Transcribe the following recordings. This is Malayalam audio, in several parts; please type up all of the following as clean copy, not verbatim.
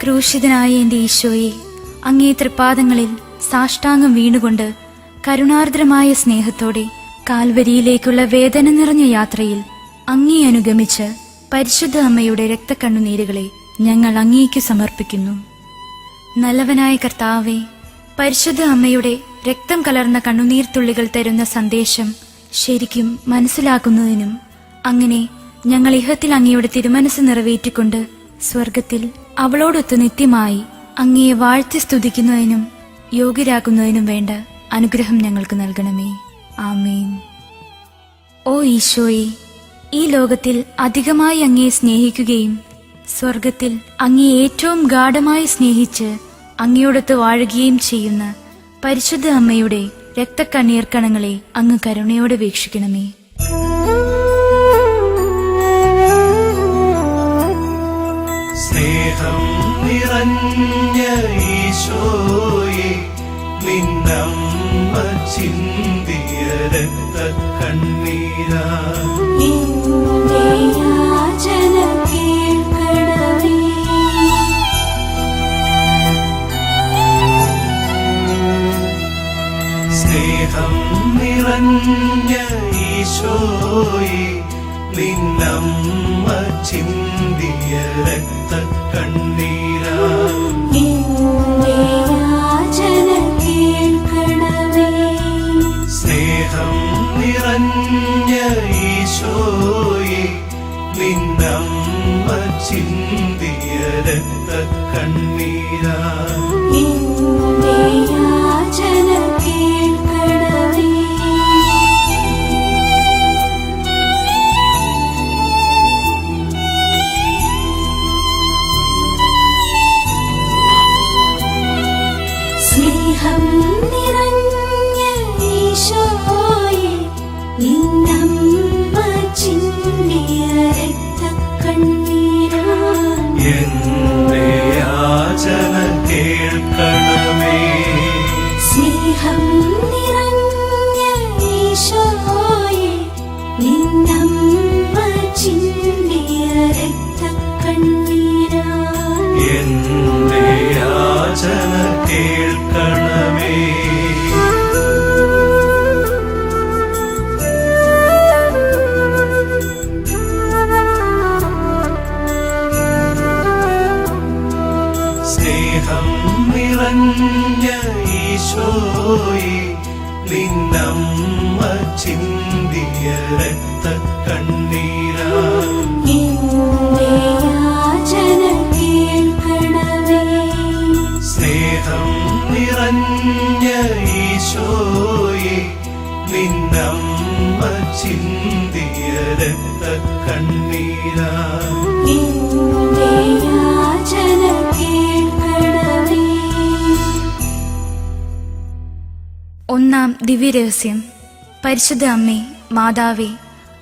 ക്രൂശിതനായ എൻ്റെ ഈശോയെ, അങ്ങേ തൃപ്പാദങ്ങളിൽ സാഷ്ടാംഗം വീണുകൊണ്ട് കരുണാർദ്രമായ സ്നേഹത്തോടെ കാൽവരിയിലേക്കുള്ള വേദന നിറഞ്ഞ യാത്രയിൽ അങ്ങേ അനുഗമിച്ച് പരിശുദ്ധ അമ്മയുടെ രക്തക്കണ്ണുനീരുകളെ ഞങ്ങൾ അങ്ങേക്ക് സമർപ്പിക്കുന്നു. നല്ലവനായ കർത്താവേ, പരിശുദ്ധ അമ്മയുടെ രക്തം കലർന്ന കണ്ണുനീർത്തുള്ളികൾ തരുന്ന സന്ദേശം ശരിക്കും മനസ്സിലാക്കുന്നതിനും അങ്ങനെ ഞങ്ങൾ ഇഹത്തിൽ അങ്ങയുടെ തിരുമനസ് നിറവേറ്റിക്കൊണ്ട് സ്വർഗത്തിൽ അവളോടൊത്ത് നിത്യമായി അങ്ങയെ വാഴ്ത്തി സ്തുതിക്കുന്നതിനും യോഗ്യരാക്കുന്നതിനും വേണ്ട അനുഗ്രഹം ഞങ്ങൾക്ക് നൽകണമേ. ആമേൻ. ഓ ഈശോയെ, ഈ ലോകത്തിൽ അധികമായി അങ്ങയെ സ്നേഹിക്കുകയും സ്വർഗത്തിൽ അങ്ങയെ ഏറ്റവും ഗാഢമായി സ്നേഹിച്ച് അങ്ങയോടൊത്ത് വാഴുകയും ചെയ്യുന്ന പരിശുദ്ധ അമ്മയുടെ രക്തക്കണ്ണീർ കണങ്ങളെ അങ്ങ് കരുണയോടെ വീക്ഷിക്കണമേ. സ്നേഹം നിറഞ്ഞ ഈശോയെ, നിന്നമ്മ ചിന്തിയ രക്തക്കണ്ണീരാ സ്നേഹം നിറഞ്ഞ ഈശോയെ, നിന്നമ്മ ചിന്തിയ രക്തക്കണ്ണീരാ സ്നേഹം നിറഞ്ഞ ഈശോയെ, നിന്നമ്മ ചിന്തിയ രക്തക്കണ്ണീരാ സ്നേഹം നിറഞ്ഞ ഈശോയെ, നിന്നമ്മ ചിന്തിയ രക്തക്കണ്ണീരാ എന്റെ യാചന കേൾക്കണമേ. സ്നേഹം നിറഞ്ഞ ഈശോയെ, നിന്നമ്മ ചിന്തിയ രക്തക്കണ്ണീരാ എന്റെ യാചന കേൾക്കണമേ. സ്നേഹം നിറഞ്ഞ ഈശോയെ, നിന്നമ്മ ചിന്തിയ രക്തക്കണ്ണീരാ സ്നേഹം നിറഞ്ഞ ഈശോയെ, നിന്നമ്മ ചിന്തിയ രക്തക്കണ്ണീരാ ഒന്നാം ദിവ്യരഹസ്യം. പരിശുദ്ധ അമ്മേ, മാതാവേ,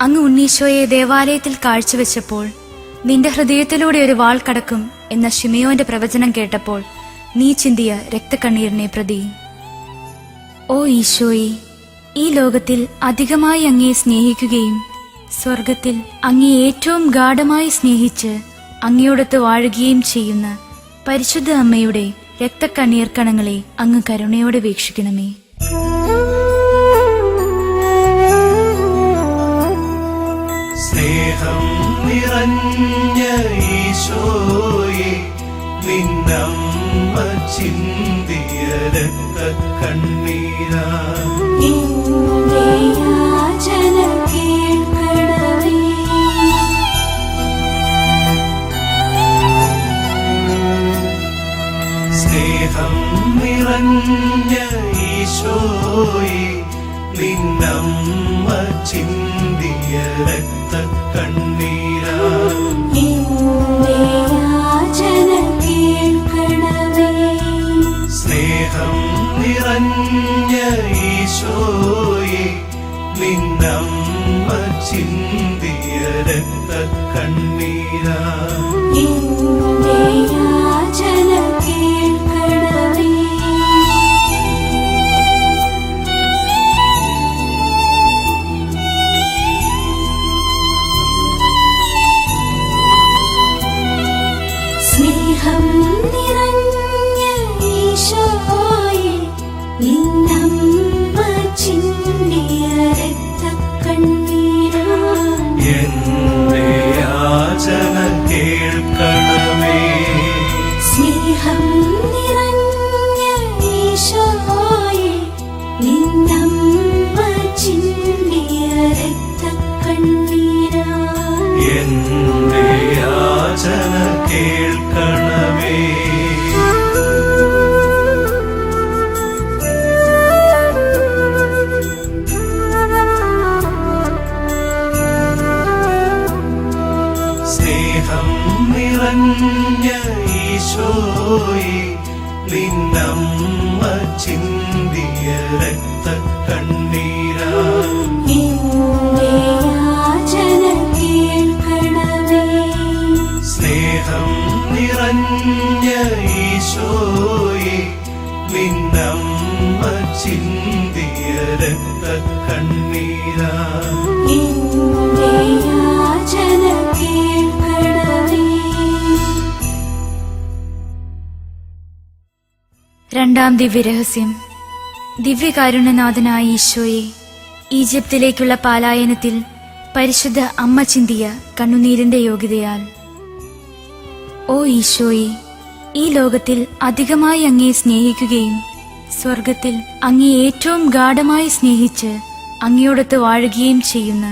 അങ്ങ് ഉണ്ണീശോയെ ദേവാലയത്തിൽ കാഴ്ചവെച്ചപ്പോൾ നിന്റെ ഹൃദയത്തിലൂടെ ഒരു വാൾ കടക്കും എന്ന ശിമയോന്റെ പ്രവചനം കേട്ടപ്പോൾ നീ ചിന്തിയ രക്തക്കണ്ണീരിനെ പ്രതി. ഓ ഈശോയെ, ഈ ലോകത്തിൽ അധികമായി അങ്ങയെ സ്നേഹിക്കുകയും സ്വർഗത്തിൽ അങ്ങയെ ഏറ്റവും ഗാഢമായി സ്നേഹിച്ച് അങ്ങയോടൊത്ത് വാഴുകയും ചെയ്യുന്ന പരിശുദ്ധ അമ്മയുടെ രക്തക്കണ്ണീർ കണങ്ങളെ അങ്ങ് കരുണയോടെ വീക്ഷിക്കണമേ. സ്നേഹം നിറഞ്ഞ ഈശോയെ, നിന്നമ്മ ചിന്തിയ രക്തക്കണ്ണീരാ സ്നേഹം നിറഞ്ഞ ഈശോയെ, നിന്നമ്മ ചിന്തിയ രക്തക്കണ്ണീരാ സ്നേഹം നിറഞ്ഞ ഈശോയെ, നിന്നമ്മ ചിന്തിയ രക്തക്കണ്ണീരാ സ്നേഹം ഈശോയെ നിന്നമ്മ ചിന്തിയ രക്തക്കണ്ണീരാ എന്റെ യാചന കേൾക്കണമേ. സ്നേഹം നിറഞ്ഞ ഈശോയെ നിന്നമ്മ ചിന്തിയ രക്തക്കണ്ണീരാ എന്റെ യാചന കേൾക്കണമേ. സ്നേഹം നിറഞ്ഞ ഈശോയെ നിന്നമ്മ ചിന്തിയ രക്തക്കണ്ണീരാ എന്റെ യാചന കേൾക്കണമേ. രണ്ടാം ദിവ്യരഹസ്യം. ദിവ്യകാരുണ്യനാഥനായ ഈശോയെ, ഈജിപ്തിലേക്കുള്ള പലായനത്തിൽ പരിശുദ്ധ അമ്മ ചിന്തിയ കണ്ണുനീരിന്റെ യോഗ്യതയാൽ. ഓ ഈശോയെ, ഈ ലോകത്തിൽ അധികമായി അങ്ങയെ സ്നേഹിക്കുകയും സ്വർഗത്തിൽ അങ്ങയെ ഏറ്റവും ഗാഢമായി സ്നേഹിച്ച് അങ്ങയോടൊത്ത് വാഴുകയും ചെയ്യുന്ന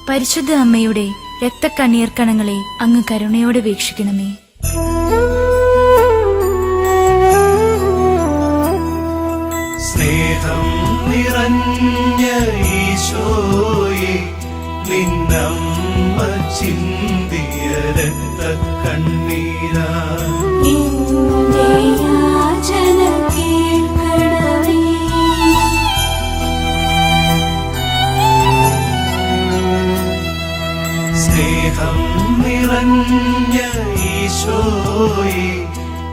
പരിശുദ്ധ അമ്മയുടെ രക്തക്കണ്ണീർ കണങ്ങളെ അങ്ങ് കരുണയോടെ വീക്ഷിക്കണമേ. സ്നേഹം നിറഞ്ഞ ഈശോയെ നിന്നമ്മ ചിന്തിയ രക്തക്കണ്ണീരാ എന്റെ യാചന കേൾക്കണമേ. സ്നേഹം നിറഞ്ഞ ഈശോയെ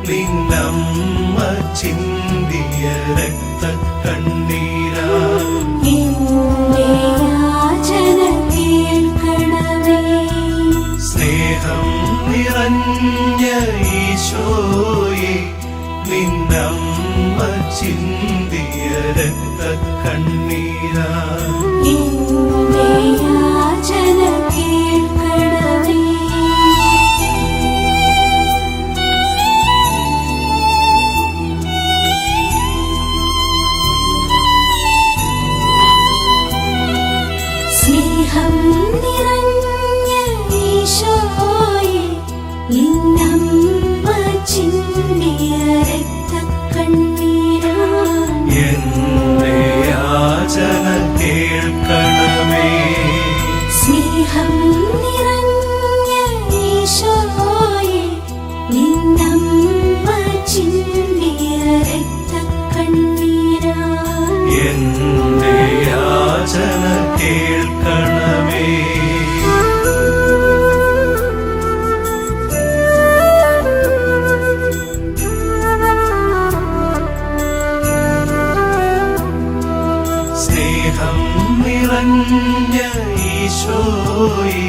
നിന്നമ്മ ചിന്തിയ രക്തക്കണ്ണീരാ എന്റെ യാചന കേൾക്കണമേ. സ്നേഹം നിറഞ്ഞ ഈശോയെ നിന്നമ്മ ചിന്തിയ രക്തക്കണ്ണീരാ എന്റെ യാചന കേൾക്കണമേ. സ്നേഹം നിറഞ്ഞ ഈശോയെ നിന്നമ്മ ചിന്തിയ രക്തക്കണ്ണീരാ എന്റെ യാചന കേൾക്കണമേ. സ്നേഹം നിറഞ്ഞ ഈശോയെ നിന്നമ്മ ചിന്തിയ രക്തക്കണ്ണീരാ എന്റെ യാചന കേൾക്കണമേ. സ്നേഹം നിറഞ്ഞ ഈശോയെ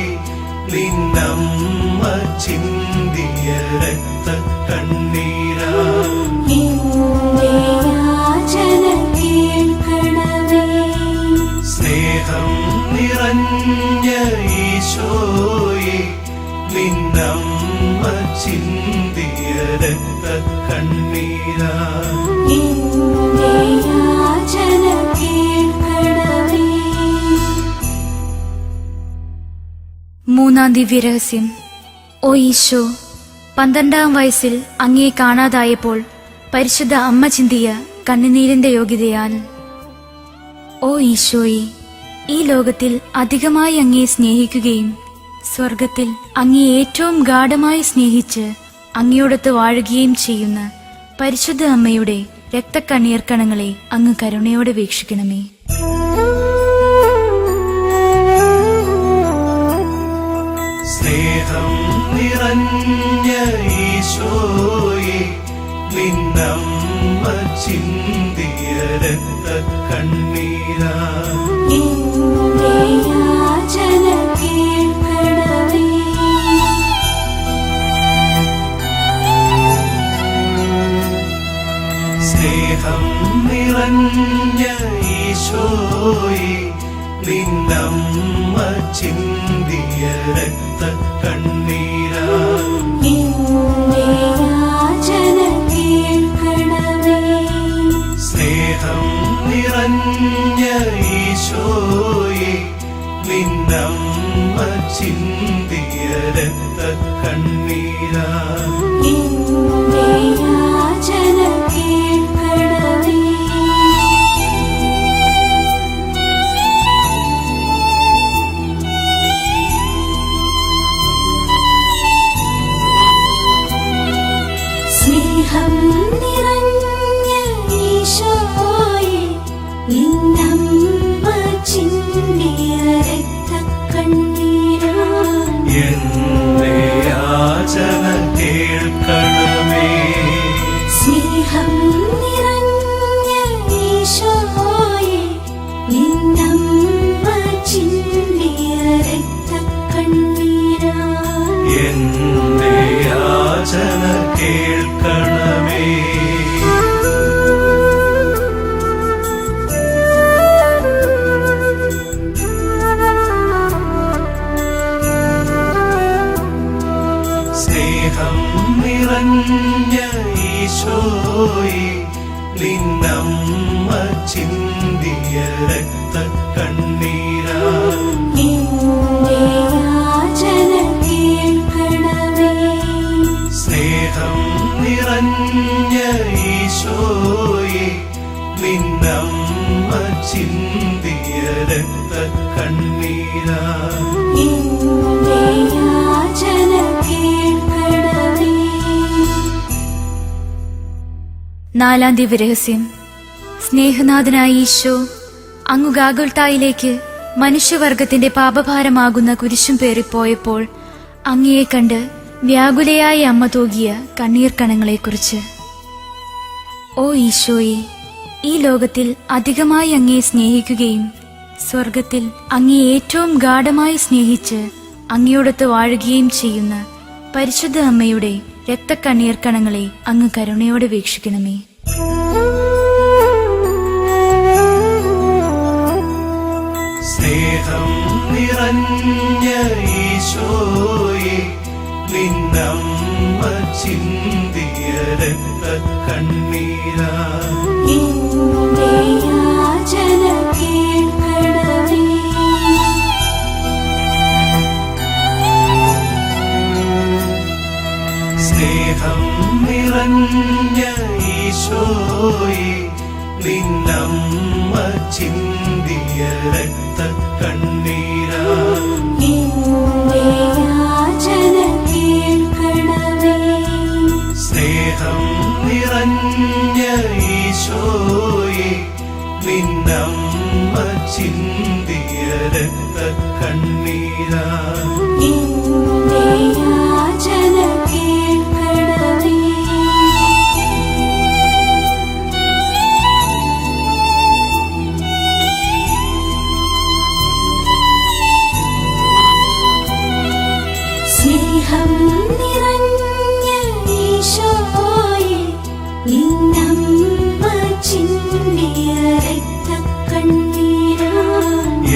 നിന്നമ്മ ചിന്തിയ രക്തക്കണ്ണീരാ എന്റെ യാചന കേൾക്കണമേ. സ്നേഹം നിറഞ്ഞ ഈശോയെ നിന്നമ്മ ചിന്തിയ രക്തക്കണ്ണീരാ എന്റെ യാചന കേൾക്കണമേ. മൂന്നാം ദിവ്യരഹസ്യം. ഓ ഈശോ, 12-ാം വയസ്സിൽ അങ്ങയെ കാണാതായപ്പോൾ പരിശുദ്ധ അമ്മ ചിന്തിയ കണ്ണുനീരിന്റെ യോഗ്യതയാൽ. ഓ ഈശോയെ, ഈ ലോകത്തിൽ അധികമായി അങ്ങയെ സ്നേഹിക്കുകയും സ്വർഗത്തിൽ അങ്ങയെ ഏറ്റവും ഗാഢമായി സ്നേഹിച്ച് അങ്ങയോടൊത്ത് വാഴുകയും ചെയ്യുന്ന പരിശുദ്ധ അമ്മയുടെ രക്തക്കണ്ണീർ കണങ്ങളെ അങ്ങ് കരുണയോടെ വീക്ഷിക്കണമേ. സ്നേഹം നിറഞ്ഞ ഈശോയെ നിന്നമ്മ ചിന്തിയ രക്തക്കണ്ണീരാ എന്റെ യാചന കേൾക്കണമേ. സ്നേഹം നിറഞ്ഞ ഈശോയെ നിന്നമ്മ ചിന്തിയ രക്തക്കണ്ണീരാ എന്റെ യാചന കേൾക്കണമേ. സ്നേഹം ഈശോയെ നിന്നമ്മ ചിന്തിയ രക്തക്കണ്ണീരാ എന്റെ യാചന കേൾക്കണമേ. സ്നേഹം നിറഞ്ഞ ഈശോയെ നിന്നമ്മ ചിന്തിയ രക്തക്കണ്ണീരാ എന്റെ യാചന കേൾക്കണമേ. സ്നേഹം നിറഞ്ഞ ഈശോയെ നിന്നമ്മ ചിന്തിയ രക്തക്കണ്ണീരാ എന്റെ യാചന കേൾക്കണമേ. സ്നേഹം നിറഞ്ഞ ഈശോയെ നിന്നമ്മ ചിന്തിയ രക്തക്കണ്ണീരാ എന്റെ യാചന കേൾക്കണമേ. സ്നേഹം നിറഞ്ഞ ഈശോയെ നിന്നമ്മ ചിന്തിയ രക്തക്കണ്ണീരാ എന്റെ യാചന കേൾക്കണമേ. നാലാം ദിവ്യരഹസ്യം. സ്നേഹനാഥനായ ഈശോ അങ്ങു ഗാഗുൽത്തായിലേക്ക് മനുഷ്യവർഗത്തിന്റെ പാപഭാരമാകുന്ന കുരിശും പേറിപ്പോയപ്പോൾ അങ്ങയെ കണ്ട് വ്യാകുലയായ അമ്മ തൂകിയ കണ്ണീർ കണങ്ങളെക്കുറിച്ച്. ഓ ഈശോയെ, ഈ ലോകത്തിൽ അധികമായി അങ്ങയെ സ്നേഹിക്കുകയും സ്വർഗത്തിൽ അങ്ങയെ ഏറ്റവും ഗാഢമായി സ്നേഹിച്ച് അങ്ങയോടൊത്ത് വാഴുകയും ചെയ്യുന്ന പരിശുദ്ധ അമ്മയുടെ രക്തക്കണ്ണീർ കണങ്ങളെ അങ്ങ് കരുണയോടെ വീക്ഷിക്കണമേ. സ്നേഹം നിറഞ്ഞ ഈശോയെ നിന്നമ്മ ചിന്തിയ രക്തക്കണ്ണീരാ എന്റെ യാചന കേൾക്കണമേ. സ്നേഹം നിറഞ്ഞ ഈശോയെ നിന്നമ്മ ചിന്തിയ രക്തക്കണ്ണീരാ എന്റെ യാചന കേൾക്കണമേ. സ്നേഹം നിറഞ്ഞ ഈശോയെ നിന്നമ്മ ചിന്തിയ രക്തക്കണ്ണീരാ എന്റെ യാചന കേൾക്കണമേ. സ്നേഹം നിറഞ്ഞ ഈശോയെ നിന്നമ്മ ചിന്തിയ രക്തക്കണ്ണീരാ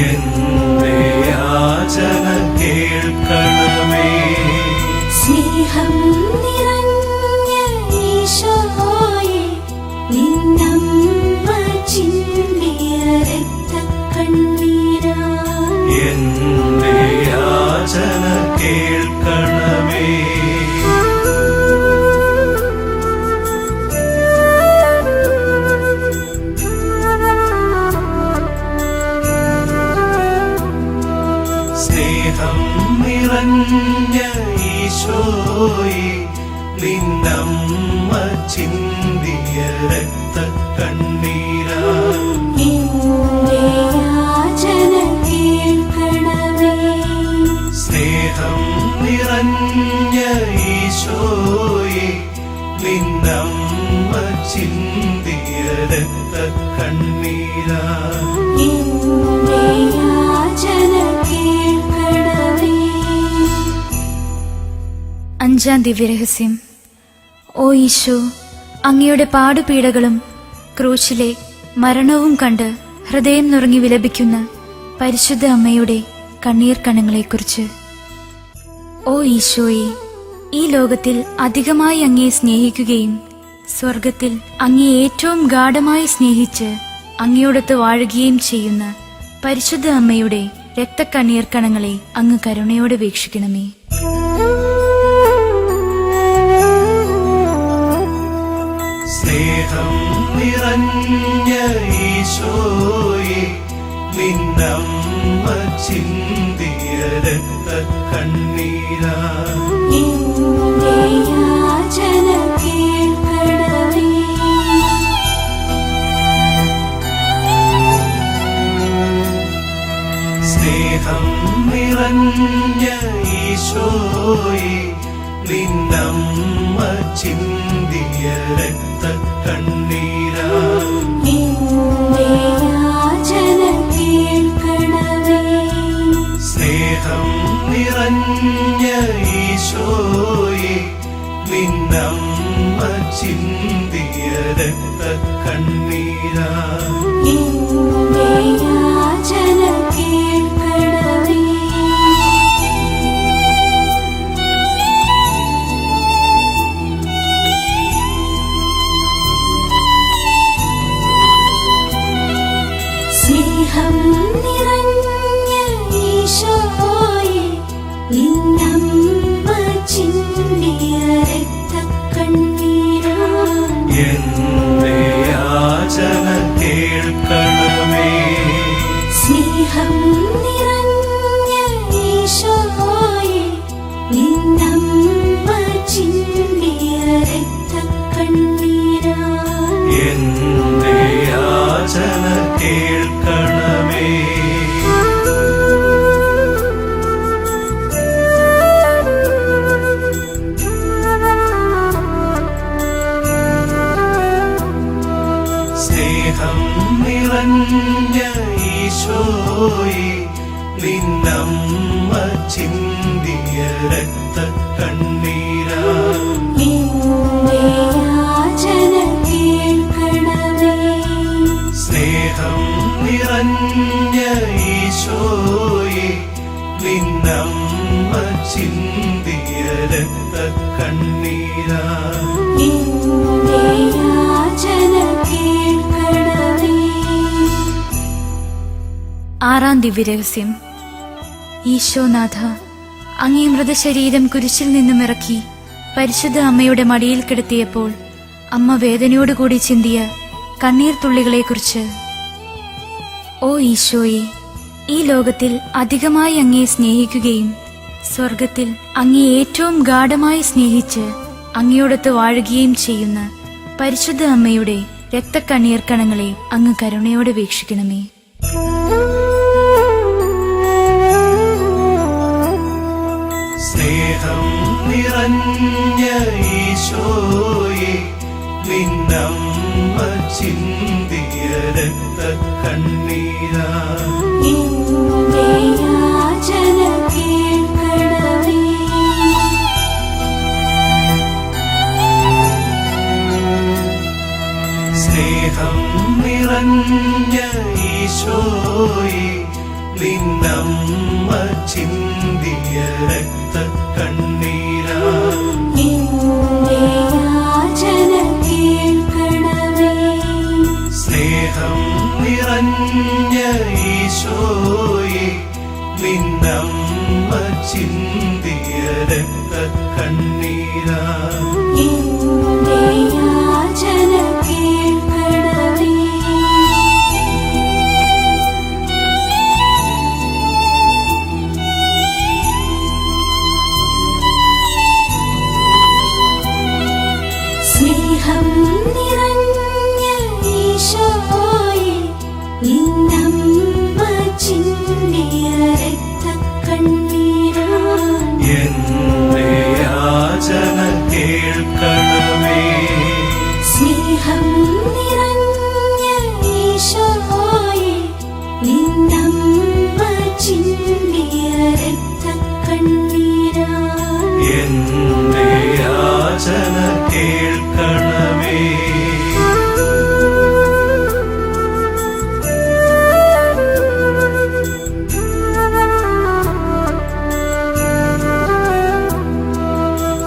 എന്റെ യാചന കേൾക്കണമേ. സ്നേഹം നിറഞ്ഞ ഈശോയെ നിന്നമ്മ ചിന്തിയ രക്തക്കണ്ണീരാ എന്റെ യാചന കേൾക്കണമേ. സ്നേഹം നിറഞ്ഞ ഈശോയെ നിന്നമ്മ ചിന്തിയ രക്തക്കണ്ണീരാ എന്റെ യാചന കേൾക്കണമേ. സ്നേഹം നിറഞ്ഞ ഈശോയെ നിന്നമ്മ ചിന്തിയ രക്തക്കണ്ണീരാ എന്റെ യാചന കേൾക്കണമേ. അഞ്ചാം ദിവ്യരഹസ്യം. ഓ ഈശോ, അങ്ങയുടെ പാടുപീഡകളും ക്രൂശിലെ മരണവും കണ്ട് ഹൃദയം നുറങ്ങി വിലപിക്കുന്ന പരിശുദ്ധ അമ്മയുടെ കണ്ണീർ കണങ്ങളെക്കുറിച്ച്. ഓ ഈശോയെ, ഈ ലോകത്തിൽ അധികമായി അങ്ങയെ സ്നേഹിക്കുകയും സ്വർഗത്തിൽ അങ്ങയെ ഏറ്റവും ഗാഢമായി സ്നേഹിച്ച് അങ്ങയോടൊത്ത് വാഴുകയും ചെയ്യുന്ന പരിശുദ്ധ അമ്മയുടെ രക്തക്കണ്ണീർ കണങ്ങളെ അങ്ങ് കരുണയോടെ വീക്ഷിക്കണമേ. സ്നേഹം നിറഞ്ഞ ഈശോയെ, നിന്നമ്മ ചിന്തിയ രക്തക്കണ്ണീരാ എന്റെ യാചന കേൾക്കണമേ. സ്നേഹം നിറഞ്ഞ ഈശോയെ, നിന്നമ്മ ചിന്തിയ രക്തക്കണ്ണീരാ എന്റെ യാചന കേൾക്കണമേ. സ്നേഹം നിറഞ്ഞ ഈശോയെ, നിന്നമ്മ ചിന്തിയ രക്തക്കണ്ണീരാ എന്റെ യാചന കേൾക്കണമേ. സ്നേഹം നിറഞ്ഞ ഈശോയെ, നിന്നമ്മ ചിന്തിയ രക്തക്കണ്ണീരാ എന്റെ യാചന കേൾക്കണമേ. സ്നേഹം നിറഞ്ഞ ഈശോയെ, നിന്നമ്മ ചിന്തിയ രക്തക്കണ്ണീരാ എന്റെ യാചന കേൾക്കണമേ. സ്നേഹം നിറഞ്ഞ ഈശോയെ, നിന്നമ്മ ചിന്തിയ രക്തക്കണ്ണീരാ എന്റെ യാചന കേൾക്കണമേ. സ്നേഹം നിറഞ്ഞ ഈശോയെ, നിന്നമ്മ ചിന്തിയ രക്തക്കണ്ണീരാ എന്റെ യാചന കേൾക്കണമേ. ആറാം ദിവ്യരഹസ്യം. ഈശോനാഥ, അങ്ങേ മൃതശരീരം കുരിശിൽ നിന്നും ഇറക്കി പരിശുദ്ധ അമ്മയുടെ മടിയിൽ കിടത്തിയപ്പോൾ അമ്മ വേദനയോടുകൂടി ചിന്തിയ കണ്ണീർ തുള്ളികളെക്കുറിച്ച്. ഓ ഈശോയെ, ഈ ലോകത്തിൽ അധികമായി അങ്ങയെ സ്നേഹിക്കുകയും സ്വർഗത്തിൽ അങ്ങയെ ഏറ്റവും ഗാഢമായി സ്നേഹിച്ച് അങ്ങയോടൊത്ത് വാഴുകയും ചെയ്യുന്ന പരിശുദ്ധ അമ്മയുടെ രക്തക്കണ്ണീർ കണങ്ങളെ അങ്ങ് കരുണയോടെ വീക്ഷിക്കണമേ. സ്നേഹം നിറഞ്ഞ ഈശോയെ, നിന്നമ്മ ചിന്തിയ രക്തക്കണ്ണീരാ എന്റെ യാചന കേൾക്കണമേ. സ്നേഹം നിറഞ്ഞ ഈശോയെ, നിന്നമ്മ ചിന്തിയ രക്തക്കണ്ണീരാ എന്റെ യാചന കേൾക്കണമേ. സ്നേഹം നിറഞ്ഞ ഈശോയെ, നിന്നമ്മ ചിന്തിയ രക്തക്കണ്ണീരാ എന്റെ യാചന കേൾക്കണമേ. സ്നേഹം നിറഞ്ഞ ഈശോയെ, നിന്നമ്മ ചിന്തിയ രക്തക്കണ്ണീരാ എന്റെ യാചന കേൾക്കണമേ. സ്നേഹം നിറഞ്ഞ ഈശോയെ, നിന്നമ്മ ചിന്തിയ രക്തക്കണ്ണീരാ എന്റെ യാചന കേൾക്കണമേ.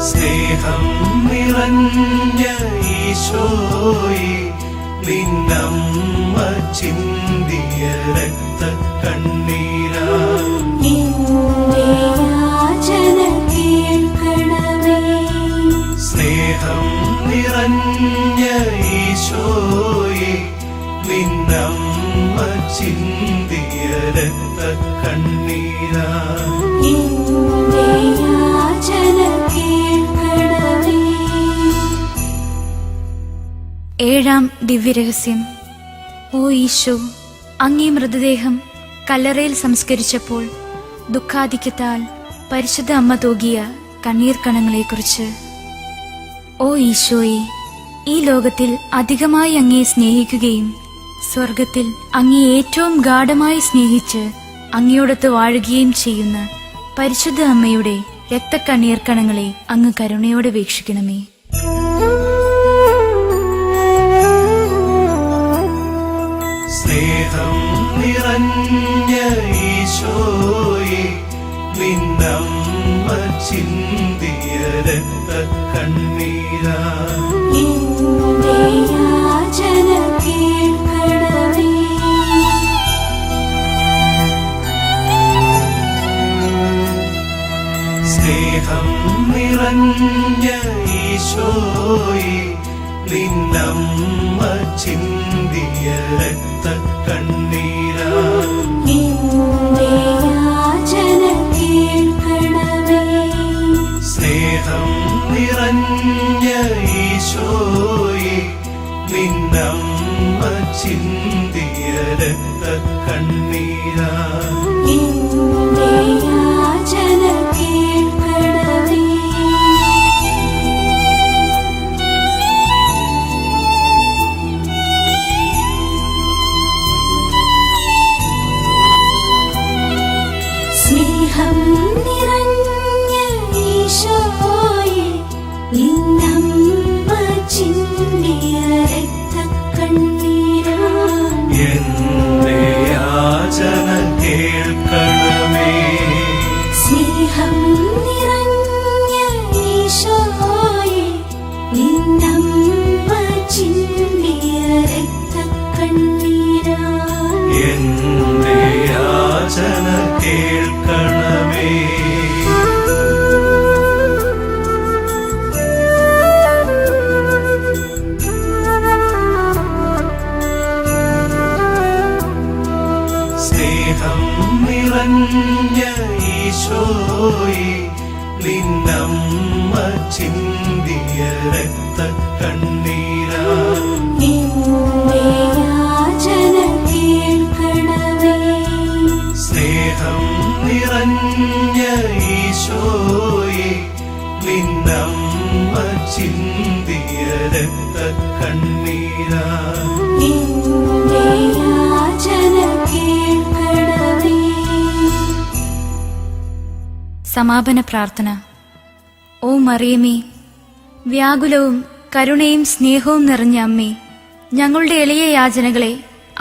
സ്നേഹം നിറഞ്ഞ ഈശോയെ, നിന്നമ്മ ചിന്തിയ രക്തക്കണ്ണീരാ എന്റെ യാചന കേൾക്കണമേ. സ്നേഹം നിറഞ്ഞ ഈശോയെ നിന്നമ്മ ചിന്തിയ രക്തക്കണ്ണീരാ എന്റെ യാചന കേൾക്കണമേ. ഏഴാം ദിവ്യരഹസ്യം. ഓ ഈശോ, അങ്ങേ മൃതദേഹം കല്ലറയിൽ സംസ്കരിച്ചപ്പോൾ ദുഃഖാധിക്യത്താൽ പരിശുദ്ധ അമ്മ തൂകിയ കണ്ണീർ കണങ്ങളെക്കുറിച്ച്. ഓ ഈശോയെ, ഈ ലോകത്തിൽ അധികമായി അങ്ങയെ സ്നേഹിക്കുകയും സ്വർഗത്തിൽ അങ്ങയെ ഏറ്റവും ഗാഢമായി സ്നേഹിച്ച് അങ്ങയോടൊത്ത് വാഴുകയും ചെയ്യുന്ന പരിശുദ്ധ അമ്മയുടെ രക്തക്കണ്ണീർ കണങ്ങളെ അങ്ങ് കരുണയോടെ വീക്ഷിക്കണമേ. സ്നേഹം നിറഞ്ഞ ഈശോയെ നിന്നമ്മ ചിന്തിയ രക്തക്കണ്ണീരാ എന്റെ യാചന കേൾക്കണമേ. സ്നേഹം നിറഞ്ഞ ഈശോയെ നിന്നമ്മ ചിന്തിയ രക്തക്കണ്ണീരാ എന്റെ യാചന കേൾക്കണമേ. സ്നേഹം നിറഞ്ഞ ഈശോയെ നിന്നമ്മ ചിന്തിയ രക്തക്കണ്ണീരാ എന്റെ യാചന കേൾക്കണമേ. സ്നേഹം നിറഞ്ഞ ഈശോയെ നിന്നമ്മ ചിന്തിയ രക്തക്കണ്ണീരാ എന്റെ യാചന കേൾക്കണമേ. സ്നേഹം നിറഞ്ഞ ഈശോയെ നിന്നമ്മ ചിന്തിയ രക്തക്കണ്ണീരാ എന്റെ യാചന കേൾക്കണമേ. സ്നേഹം നിറഞ്ഞ ഈശോയെ നിന്നമ്മ ചിന്തിയ രക്തക്കണ്ണീരാ എന്റെ യാചന കേൾക്കണമേ. സ്നേഹം നിറഞ്ഞ ഈശോയെ നിന്നമ്മ ചിന്തിയ രക്തക്കണ്ണീരാ എന്റെ യാചന കേൾക്കണമേ. സമാപന പ്രാർത്ഥന. ഓ മറിയമേ, വ്യാകുലവും കരുണയും സ്നേഹവും നിറഞ്ഞ അമ്മേ, ഞങ്ങളുടെ എളിയ യാചനകളെ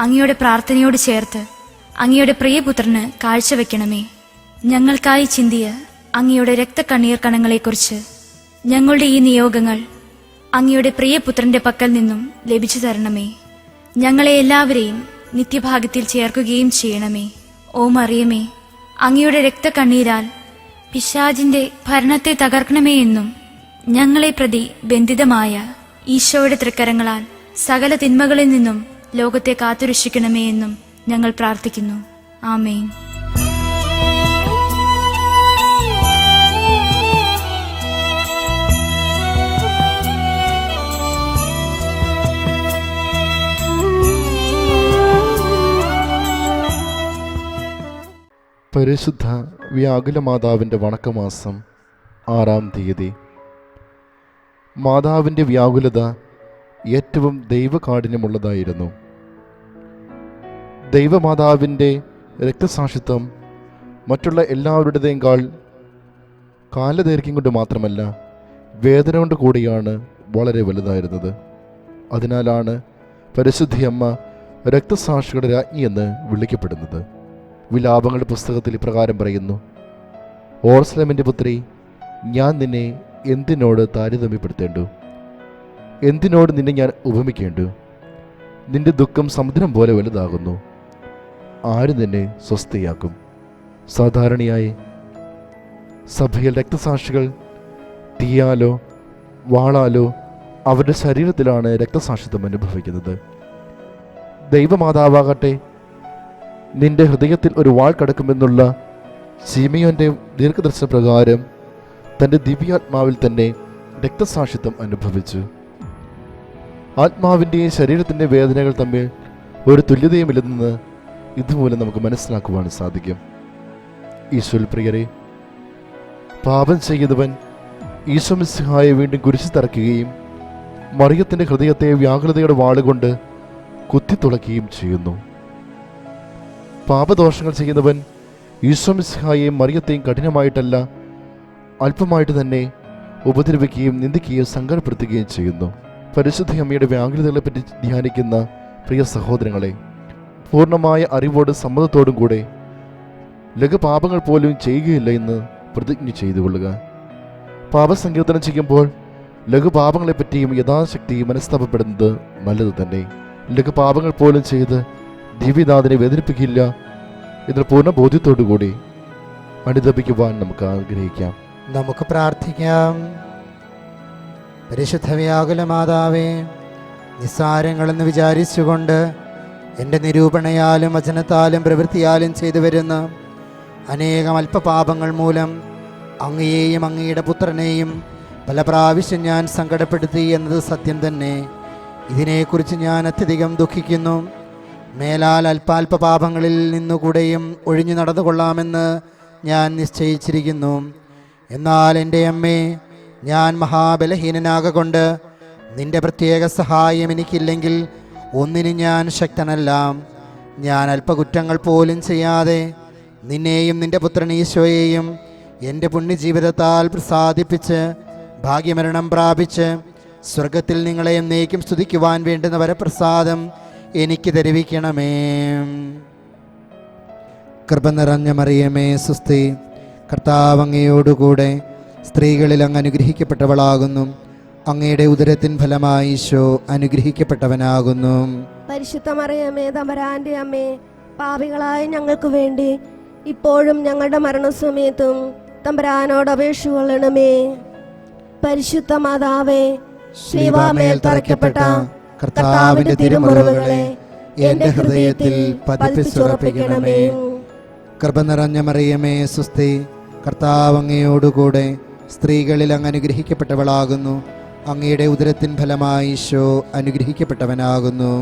അങ്ങയുടെ പ്രാർത്ഥനയോട് ചേർത്ത് അങ്ങയുടെ പ്രിയപുത്രന് കാഴ്ചവെക്കണമേ. ഞങ്ങൾക്കായി ചിന്തിയ അങ്ങയുടെ രക്തക്കണ്ണീർ കണങ്ങളെക്കുറിച്ച് ഞങ്ങളുടെ ഈ നിയോഗങ്ങൾ അങ്ങയുടെ പ്രിയപുത്രന്റെ പക്കൽ നിന്നും ലഭിച്ചു തരണമേ. ഞങ്ങളെ എല്ലാവരെയും നിത്യഭാഗ്യത്തിൽ ചേർക്കുകയും ചെയ്യണമേ. ഓ മറിയമേ, അങ്ങയുടെ രക്തക്കണ്ണീരാൽ പിശാചിന്റെ ഭരണത്തെ തകർക്കണമേ എന്നും ഞങ്ങളെ പ്രതി ബന്ധിതമായ ഈശോയുടെ തൃക്കരങ്ങളാൽ സകല തിന്മകളിൽ നിന്നും ലോകത്തെ കാത്തുരക്ഷിക്കണമേ എന്നും ഞങ്ങൾ പ്രാർത്ഥിക്കുന്നു. ആമേൻ. പരിശുദ്ധ വ്യാകുല മാതാവിൻ്റെ വണക്കമാസം 6-ാം തീയതി. മാതാവിൻ്റെ വ്യാകുലത ഏറ്റവും ദൈവകാഠിന്യമുള്ളതായിരുന്നു. ദൈവമാതാവിൻ്റെ രക്തസാക്ഷിത്വം മറ്റുള്ള എല്ലാവരുടേതേയും കാലദൈർഘ്യം കൊണ്ട് മാത്രമല്ല, വേദന കൊണ്ട് കൂടിയാണ് വളരെ വലുതായിരുന്നത്. അതിനാലാണ് പരിശുദ്ധിയമ്മ രക്തസാക്ഷികളുടെ രാജ്ഞി എന്ന് വിളിക്കപ്പെടുന്നത്. വിലാപങ്ങളുടെ പുസ്തകത്തിൽ ഇപ്രകാരം പറയുന്നു: ഓർസ്ലേമിൻ്റെ പുത്രി, ഞാൻ നിന്നെ എന്തിനോട് താരതമ്യപ്പെടുത്തേണ്ടു? എന്തിനോട് നിന്നെ ഞാൻ ഉപമിക്കേണ്ടു? നിന്റെ ദുഃഖം സമുദ്രം പോലെ വലുതാകുന്നു. ആര് നിന്നെ സ്വസ്ഥയാക്കും? സാധാരണയായി സഭയിൽ രക്തസാക്ഷികൾ തീയാലോ വാളാലോ അവരുടെ ശരീരത്തിലാണ് രക്തസാക്ഷിത്വം അനുഭവിക്കുന്നത്. ദൈവമാതാവാകട്ടെ നിന്റെ ഹൃദയത്തിൽ ഒരു വാൾ കടക്കുമെന്നുള്ള ശിമിയോന്റെ ദീർഘദർശന പ്രകാരം തൻ്റെ ദിവ്യാത്മാവിൽ തന്നെ രക്തസാക്ഷിത്വം അനുഭവിച്ചു. ആത്മാവിൻ്റെയും ശരീരത്തിൻ്റെ വേദനകൾ തമ്മിൽ ഒരു തുല്യതയുമില്ലെന്ന് ഇതുമൂലം നമുക്ക് മനസ്സിലാക്കുവാൻ സാധിക്കും. ഈശോയിൽ പ്രിയരെ, പാപം ചെയ്തവൻ ഈശോ മിശിഹായെ വീണ്ടും കുരിശിൽ തറയ്ക്കുകയും മറിയത്തിൻ്റെ ഹൃദയത്തെ വ്യാകുലതയുടെ വാളുകൊണ്ട് കുത്തിത്തുളയ്ക്കുകയും ചെയ്യുന്നു. പാപദോഷങ്ങൾ ചെയ്യുന്നവൻ ഈശോ മിശിഹായെയും മറിയത്തെയും കഠിനമായിട്ടല്ല അല്പമായിട്ട് തന്നെ ഉപദ്രവിക്കുകയും നിന്ദിക്കുകയും സങ്കടപ്പെടുത്തുകയും ചെയ്യുന്നു. പരിശുദ്ധ അമ്മയുടെ വ്യാകുലതകളെപ്പറ്റി ധ്യാനിക്കുന്ന പ്രിയ സഹോദരങ്ങളെ, പൂർണ്ണമായ അറിവോടും സമ്മതത്തോടും കൂടെ ലഘുപാപങ്ങൾ പോലും ചെയ്യുകയില്ല എന്ന് പ്രതിജ്ഞ ചെയ്തുകൊള്ളുക. പാപസങ്കീർത്തനം ചെയ്യുമ്പോൾ ലഘുപാപങ്ങളെപ്പറ്റിയും യഥാശക്തി മനസ്താപപ്പെടുന്നത് നല്ലത് തന്നെ. ലഘുപാപങ്ങൾ പോലും ചെയ്ത് ദിവ്യനാഥനെ വേദനിപ്പിക്കില്ല എന്ന പൂർണ്ണ ബോധ്യത്തോടുകൂടി അനുദപിക്കുവാൻ നമുക്ക് ആഗ്രഹിക്കാം. നമുക്ക് പ്രാർത്ഥിക്കാം. പരിശുദ്ധ വ്യാകുല മാതാവേ, നിസ്സാരങ്ങളെന്ന് വിചാരിച്ചുകൊണ്ട് എൻ്റെ നിരൂപണയാലും വചനത്താലും പ്രവൃത്തിയാലും ചെയ്തു വരുന്ന അനേകം അല്പപാപങ്ങൾ മൂലം അങ്ങയെയും അങ്ങയുടെ പുത്രനെയും പല പ്രാവശ്യം ഞാൻ സങ്കടപ്പെടുത്തി എന്നത് സത്യം തന്നെ. ഇതിനെക്കുറിച്ച് ഞാൻ അത്യധികം ദുഃഖിക്കുന്നു. മേലാൽ അല്പാൽപ പാപങ്ങളിൽ നിന്നുകൂടെയും ഒഴിഞ്ഞു നടന്നുകൊള്ളാമെന്ന് ഞാൻ നിശ്ചയിച്ചിരിക്കുന്നു. എന്നാൽ എൻ്റെ അമ്മേ, ഞാൻ മഹാബലഹീനനാകൊണ്ട് നിന്റെ പ്രത്യേക സഹായം എനിക്കില്ലെങ്കിൽ ഒന്നിനും ഞാൻ ശക്തനല്ല. ഞാൻ അല്പകുറ്റങ്ങൾ പോലും ചെയ്യാതെ നിന്നെയും നിന്റെ പുത്രൻ ഈശോയെയും എൻ്റെ പുണ്യജീവിതത്താൽ പ്രസാദിപ്പിച്ച് ഭാഗ്യമരണം പ്രാപിച്ച് സ്വർഗത്തിൽ നിങ്ങളെ എന്നേക്കും സ്തുതിക്കുവാൻ വേണ്ടുന്ന വരപ്രസാദം എനിക്ക് തരുവിക്കണമേ. കൃപ നിറഞ്ഞ മറിയമേ സുസ്തി, കർത്താവ് അങ്ങയോടുകൂടെ സ്ത്രീകളിൽ അങ്ങ് അനുഗ്രഹിക്കപ്പെട്ടവളാകുന്നു. അങ്ങയുടെ ഉദരത്തിൻ ഫലമായി ഈശോ അനുഗ്രഹിക്കപ്പെട്ടവനാകുന്നു. പരിശുദ്ധ മറിയമേ തമ്പുരാന്റെ അമ്മേ, പാപികളായ ഞങ്ങൾക്ക് വേണ്ടി ഇപ്പോഴും ഞങ്ങളുടെ മരണസമയത്തും തമ്പുരാനോട് അപേക്ഷ കൊള്ളണമേ. പരിശുദ്ധ മാതാവേ, ശ്ലീവാമേൽ തറയ്ക്കപ്പെട്ട കർത്താവിന്റെ തിരുമുറിവുകളെ എന്റെ ഹൃദയത്തിൽ പതിപ്പിച്ചുറപ്പിക്കണമേ. കൃപ നിറഞ്ഞ മറിയമേ സുസ്തി, കർത്താവ് അങ്ങയോടുകൂടെ സ്ത്രീകളിൽ അങ്ങ് അനുഗ്രഹിക്കപ്പെട്ടവളാകുന്നു. അങ്ങയുടെ ഉദരത്തിൻ ഫലമായി ഈശോ അനുഗ്രഹിക്കപ്പെട്ടവനാകുന്നു.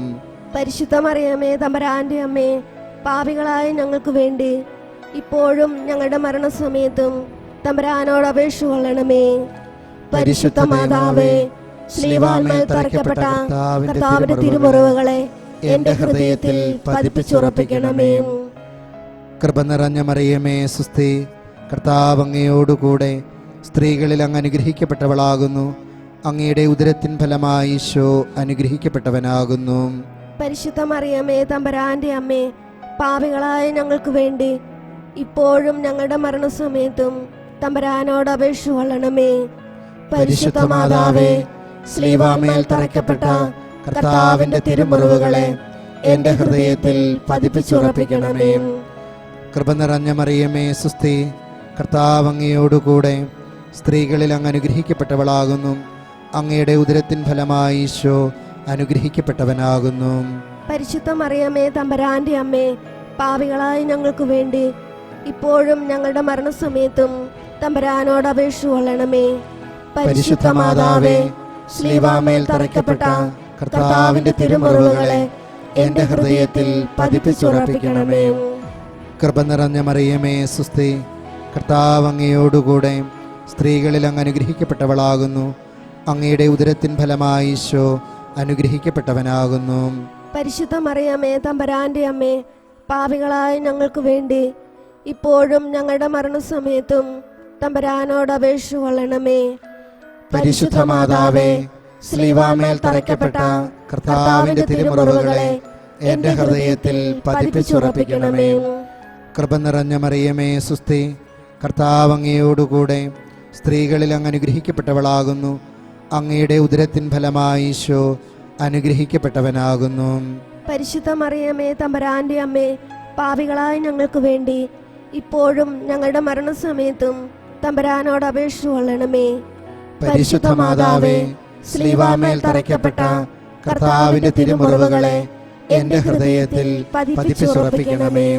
പരിശുദ്ധ മറിയമേ തമ്പുരാന്റെ അമ്മേ, പാപികളായ ഞങ്ങൾക്ക് വേണ്ടി ഇപ്പോഴും ഞങ്ങളുടെ മരണസമയത്തും തമ്പുരാനോട് അപേക്ഷ കൊള്ളണമേ. പരിശുദ്ധ മാതാവേ, ശ്ലീവാമേൽ തറയ്ക്കപ്പെട്ട കർത്താവിന്റെ തിരുമുറിവുകളെ എന്റെ ഹൃദയത്തിൽ പതിപ്പിച്ചുറപ്പിക്കണമേ. കൃപ നിറഞ്ഞ മറിയമേ സുസ്തി, കർത്താവ് അങ്ങയോടുകൂടെ സ്ത്രീകളിൽ അങ്ങ് അനുഗ്രഹിക്കപ്പെട്ടവളാകുന്നു. അങ്ങയുടെ ഉദരത്തിൻ ഫലമായി ഈശോ അനുഗ്രഹിക്കപ്പെട്ടവനാകുന്നു. പരിശുദ്ധ മറിയമേ തമ്പുരാന്റെ അമ്മേ, പാപികളായ ഞങ്ങൾക്ക് വേണ്ടി ഇപ്പോഴും ഞങ്ങളുടെ മരണസമയത്തും തമ്പുരാനോട് അപേക്ഷ കൊള്ളണമേ. പരിശുദ്ധ മാതാവേ, ശ്ലീവാമേൽ തറയ്ക്കപ്പെട്ട കർത്താവിന്റെ തിരുമുറിവുകളെ എന്റെ ഹൃദയത്തിൽ പതിപ്പിച്ചുറപ്പിക്കണമേ. കൃപ നിറഞ്ഞ മറിയമേ സുസ്തി, കർത്താവ് അങ്ങയോടുകൂടെ സ്ത്രീകളിൽ അങ്ങ് അനുഗ്രഹിക്കപ്പെട്ടവളാകുന്നു. അങ്ങയുടെ ഉദരത്തിൻ ഫലമായി ഈശോ അനുഗ്രഹിക്കപ്പെട്ടവനാകുന്നു. പരിശുദ്ധ മറിയമേ തമ്പുരാന്റെ അമ്മേ, പാപികളായ ഞങ്ങൾക്ക് വേണ്ടി ഇപ്പോഴും ഞങ്ങളുടെ മരണസമയത്തും തമ്പുരാനോട് അപേക്ഷ കൊള്ളണമേ. പരിശുദ്ധ മാതാവേ, ശ്ലീവാമേൽ തറയ്ക്കപ്പെട്ട കർത്താവിന്റെ തിരുമുറിവുകളെ എന്റെ ഹൃദയത്തിൽ പതിപ്പിച്ചുറപ്പിക്കണമേ. കൃപ നിറഞ്ഞ മറിയമേ സുസ്തി, കർത്താവ് അങ്ങയോടുകൂടെ സ്ത്രീകളിൽ അങ്ങ് അനുഗ്രഹിക്കപ്പെട്ടവളാകുന്നു. അങ്ങയുടെ ഉദരത്തിൻ ഫലമായി ഈശോ അനുഗ്രഹിക്കപ്പെട്ടവനാകുന്നു. പരിശുദ്ധ മറിയമേ തമ്പുരാന്റെ അമ്മേ, പാപികളായ ഞങ്ങൾക്ക് വേണ്ടി ഇപ്പോഴും ഞങ്ങളുടെ മരണസമയത്തും തമ്പുരാനോട് അപേക്ഷ കൊള്ളണമേ. പരിശുദ്ധ മാതാവേ, ശ്ലീവാമേൽ തറയ്ക്കപ്പെട്ട കർത്താവിന്റെ തിരുമുറിവുകളെ എന്റെ ഹൃദയത്തിൽ പതിപ്പിച്ചുറപ്പിക്കണമേ. കൃപ നിറഞ്ഞ മറിയമേ സുസ്തി, കർത്താവ് അങ്ങയോടുകൂടെ സ്ത്രീകളിൽ അങ്ങ് അനുഗ്രഹിക്കപ്പെട്ടവളാകുന്നു. അങ്ങയുടെ ഉദരത്തിൻ ഫലമായി ഈശോ അനുഗ്രഹിക്കപ്പെട്ടവനാകുന്നു. പരിശുദ്ധ മറിയമേ തമ്പുരാന്റെ അമ്മേ, പാപികളായ ഞങ്ങൾക്ക് വേണ്ടി ഇപ്പോഴും ഞങ്ങളുടെ മരണസമയത്തും തമ്പുരാനോട് അപേക്ഷ കൊള്ളണമേ. പരിശുദ്ധ മാതാവേ, ശ്ലീവാമേൽ തറയ്ക്കപ്പെട്ട കർത്താവിന്റെ തിരുമുറിവുകളെ എന്റെ ഹൃദയത്തിൽ പതിപ്പിച്ചുറപ്പിക്കണമേ.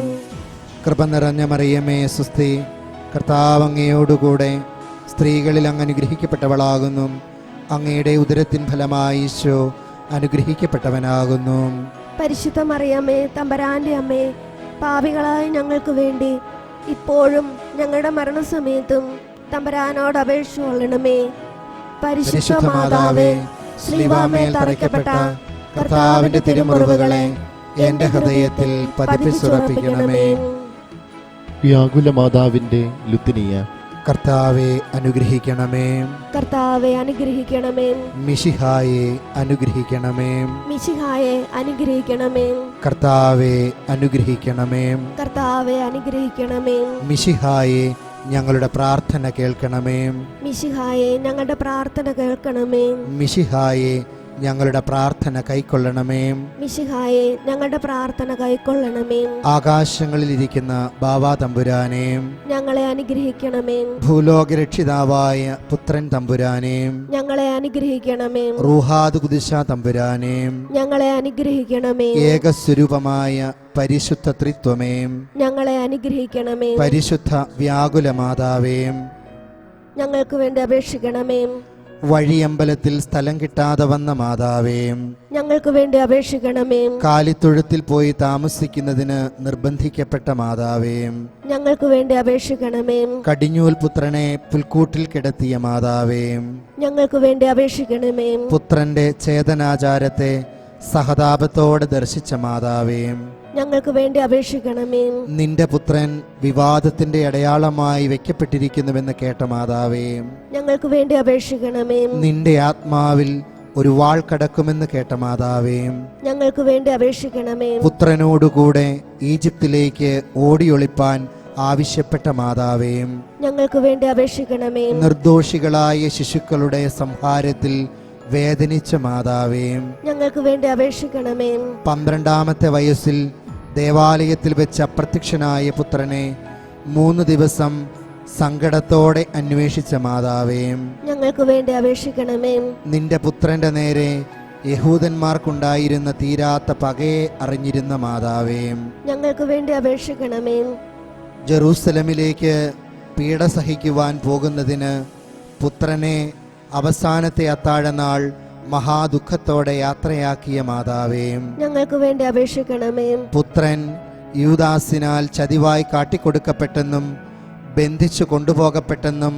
കൃപ നിറഞ്ഞ മറിയമേ സുസ്തി, കർത്താവ് അങ്ങയോടുകൂടെ സ്ത്രീകളിൽ അങ്ങ് അനുഗ്രഹിക്കപ്പെട്ടവളാകുന്നു. അങ്ങയുടെ ഉദരത്തിൻ ഫലമായി ഈശോ അനുഗ്രഹിക്കപ്പെട്ടവനാകുന്നു. പരിശുദ്ധ മറിയമേ തമ്പുരാന്റെ അമ്മേ, പാപികളായ ഞങ്ങൾക്ക് വേണ്ടി ഇപ്പോഴും ഞങ്ങളുടെ മരണസമയത്തും തമ്പുരാനോട് അപേക്ഷ കൊള്ളണമേ. പരിശുദ്ധ മാതാവേ, ശ്ലീവാമേൽ തറയ്ക്കപ്പെട്ട കർത്താവിന്റെ തിരുമുറിവുകളെ എന്റെ ഹൃദയത്തിൽ പതിപ്പിച്ചുറപ്പിക്കണമേ. വ്യാകുല മാതാവിന്റെ ലുത്തിനിയ, കർത്താവെ അനുഗ്രഹിക്കണമേ. കർത്താവെ അനുഗ്രഹിക്കണമേ. മിശിഹായെ അനുഗ്രഹിക്കണമേ. മിശിഹായെ അനുഗ്രഹിക്കണമേ. കർത്താവെ അനുഗ്രഹിക്കണമേ. കർത്താവെ അനുഗ്രഹിക്കണമേ. മിശിഹായെ ഞങ്ങളുടെ പ്രാർത്ഥന കേൾക്കണമേ. മിശിഹായെ ഞങ്ങളുടെ പ്രാർത്ഥന കേൾക്കണമേ. മിശിഹായെ ഞങ്ങളുടെ പ്രാർത്ഥന കൈക്കൊള്ളണമേ. മിശിഹായെ ഞങ്ങളുടെ പ്രാർത്ഥന കൈക്കൊള്ളണമേ. ആകാശങ്ങളിലിരിക്കുന്ന ബാവാ തമ്പുരാനെ, ഞങ്ങളെ അനുഗ്രഹിക്കണമേ. ഭൂലോകരക്ഷിതാവായ പുത്രൻ തമ്പുരാനെ, ഞങ്ങളെ അനുഗ്രഹിക്കണമേ. റൂഹാദ് കുദിശ തമ്പുരാനെ, ഞങ്ങളെ അനുഗ്രഹിക്കണമേ. ഏകസ്വരൂപമായ പരിശുദ്ധ ത്രിത്വമേ, ഞങ്ങളെ അനുഗ്രഹിക്കണമേ. പരിശുദ്ധ വ്യാകുല മാതാവേ, ഞങ്ങൾക്ക് വേണ്ടി അപേക്ഷിക്കണമേ. വഴിയമ്പലത്തിൽ സ്ഥലം കിട്ടാതെ വന്ന മാതാവേ, ഞങ്ങൾക്ക് വേണ്ടി അപേക്ഷിക്കണമേ. കാലിത്തൊഴുത്തിൽ പോയി താമസിക്കുന്നതിന് നിർബന്ധിക്കപ്പെട്ട മാതാവേ, ഞങ്ങൾക്ക് വേണ്ടി അപേക്ഷിക്കണമേ. കടിഞ്ഞൂൽ പുത്രനെ പുൽക്കൂട്ടിൽ കിടത്തിയ മാതാവേ, ഞങ്ങൾക്ക് വേണ്ടി അപേക്ഷിക്കണമേ. പുത്രന്റെ ചേതനാചാരത്തെ സഹതാപത്തോടെ ദർശിച്ച മാതാവേ, ഞങ്ങൾക്ക് വേണ്ടി അപേക്ഷിക്കണമേ. നിന്റെ പുത്രൻ വിവാദത്തിന്റെ അടയാളമായി വെക്കപ്പെട്ടിരിക്കുന്നുവെന്ന് കേട്ട മാതാവേ, ഞങ്ങൾക്ക് വേണ്ടി അപേക്ഷിക്കണമേ. നിന്റെ ആത്മാവിൽ ഒരു വാൾ കടക്കുമെന്ന് കേട്ട മാതാവേ, ഞങ്ങൾക്ക് വേണ്ടി അപേക്ഷിക്കണമേ. പുത്രനോടുകൂടെ ഈജിപ്തിലേക്ക് ഓടിയൊളിപ്പാൻ ആവശ്യപ്പെട്ട മാതാവേ, ഞങ്ങൾക്ക് വേണ്ടി അപേക്ഷിക്കണമേ. നിർദോഷികളായ ശിശുക്കളുടെ സംഹാരത്തിൽ വേദനിച്ച മാതാവേ, ഞങ്ങൾക്ക് വേണ്ടി അപേക്ഷിക്കണമേ. 12-ാമത്തെ വയസ്സിൽ ദേവാലയത്തിൽ വെച്ച് അപ്രത്യക്ഷനായ പുത്രനെ 3 ദിവസം സങ്കടത്തോടെ അന്വേഷിച്ച മാതാവേ, ഞങ്ങൾക്ക് വേണ്ടി അപേക്ഷിക്കണമേ. നിന്റെ പുത്രന്റെ നേരെ യഹൂദന്മാർക്കുണ്ടായിരുന്ന തീരാത്ത പകയെ അറിഞ്ഞിരുന്ന മാതാവേ, ഞങ്ങൾക്ക് വേണ്ടി അപേക്ഷിക്കണമേ. ജെറൂസലമിലേക്ക് പീഡ സഹിക്കുവാൻ പോകുന്നതിന് പുത്രനെ അവസാനത്തെ അത്താഴനാൾ മഹാദുഃഖത്തോടെ യാത്രയാക്കിയ മാതാവേ, ഞങ്ങൾക്ക് വേണ്ടി അപേക്ഷിക്കണമേ. പുത്രൻ യൂദാസിനാൽ ചതിവായി കാട്ടിക്കൊടുക്കപ്പെട്ടെന്നും ബന്ധിച്ചു കൊണ്ടുപോകപ്പെട്ടെന്നും